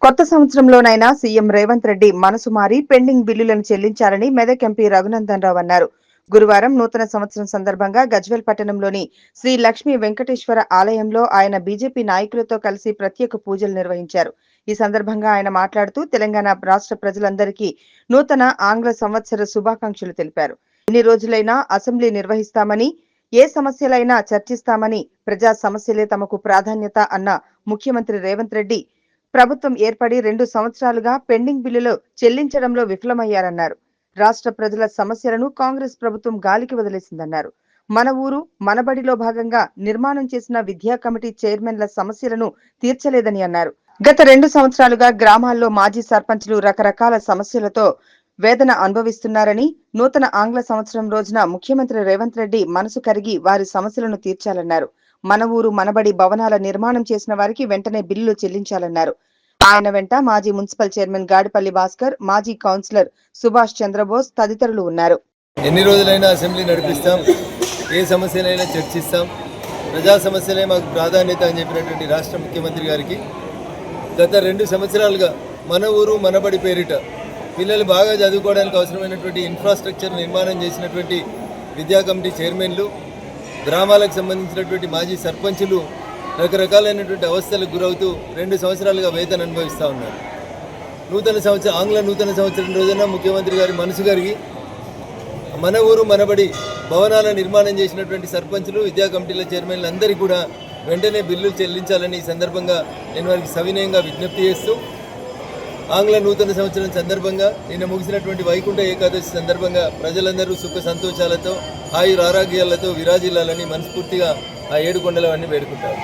కొత్త సంవత్సరంలోనైనా సీఎం రేవంత్ రెడ్డి మనసు మారి పెండింగ్ బిల్లులను చెల్లించాలని మెదక్ ఎంపీ రఘునందన్ రావు అన్నారు. గురువారం నూతన సంవత్సరం సందర్భంగా గజ్వేల్ పట్టణంలోని శ్రీ లక్ష్మీ వెంకటేశ్వర ఆలయంలో ఆయన బీజేపీ నాయకులతో కలిసి ప్రత్యేక పూజలు నిర్వహించారు. ఈ సందర్భంగా ఆయన మాట్లాడుతూ తెలంగాణ రాష్ట్ర ప్రజలందరికీ నూతన ఆంగ్ల సంవత్సర శుభాకాంక్షలు తెలిపారు. ఎన్ని రోజులైనా అసెంబ్లీ నిర్వహిస్తామని, ఏ సమస్యలైనా చర్చిస్తామని, ప్రజా సమస్యలే తమకు ప్రాధాన్యత అన్న ముఖ్యమంత్రి రేవంత్ రెడ్డి ప్రభుత్వం ఏర్పడి 2 సంవత్సరాలుగా పెండింగ్ బిల్లులు చెల్లించడంలో విఫలమయ్యారన్నారు. రాష్ట్ర ప్రజల సమస్యలను కాంగ్రెస్ ప్రభుత్వం గాలికి వదిలేసిందన్నారు. మన ఊరు మనబడిలో భాగంగా నిర్మాణం చేసిన విద్యా కమిటీ చైర్మన్ల సమస్యలను తీర్చలేదని అన్నారు. గత 2 సంవత్సరాలుగా గ్రామాల్లో మాజీ సర్పంచ్లు రకరకాల సమస్యలతో వేదన అనుభవిస్తున్నారని, నూతన ఆంగ్ల సంవత్సరం రోజున ముఖ్యమంత్రి రేవంత్ రెడ్డి మనసు కరిగి వారి సమస్యలను తీర్చాలన్నారు. మన ఊరు మనబడి భవనాల నిర్మాణం చేసిన వారికి వెంటనే బిల్లులు చెల్లించాలన్నారు. ఆయన వెంట మాజీ మున్సిపల్ చైర్మన్ గాడిపల్లి భాస్కర్, మాజీ కౌన్సిలర్ సుభాష్ చంద్రబోస్ తదితరులు ఉన్నారు. ఎన్ని రోజులైనా అసెంబ్లీ నడిపిస్తాం, ఏ సమస్యలైనా చర్చిస్తాం, ప్రజా సమస్యలే మాకు ప్రాధాన్యత అని చెప్పినటువంటి రాష్ట్ర ముఖ్యమంత్రి గారికి గత 2 సంవత్సరాలుగా మన ఊరు మనబడి పేరిట పిల్లలు బాగా చదువుకోవడానికి అవసరమైనటువంటి ఇన్ఫ్రాస్ట్రక్చర్ నిర్మాణం చేసినటువంటి విద్యా కమిటీ చైర్మన్లు, గ్రామాలకు సంబంధించినటువంటి మాజీ సర్పంచులు రకరకాలైనటువంటి అవస్థలకు గురవుతూ 2 సంవత్సరాలుగా వేతన అనుభవిస్తూ ఉన్నారు. ఆంగ్ల నూతన సంవత్సరం రోజున ముఖ్యమంత్రి గారి మనసు గారికి మన ఊరు మనబడి భవనాల నిర్మాణం చేసినటువంటి సర్పంచులు, విద్యా కమిటీల చైర్మన్లు అందరికీ కూడా వెంటనే బిల్లులు చెల్లించాలని ఈ సందర్భంగా నేను వారికి సవినయంగా విజ్ఞప్తి చేస్తూ, ఆంగ్ల నూతన సంవత్సరం సందర్భంగా నిన్న ముగిసినటువంటి వైకుంఠ ఏకాదశి సందర్భంగా ప్రజలందరూ సుఖ సంతోషాలతో ఆయుర ఆరోగ్యాలతో విరాజిల్లాలని మనస్ఫూర్తిగా ఆ 7 కొండలవన్నీ వేడుకుంటారు.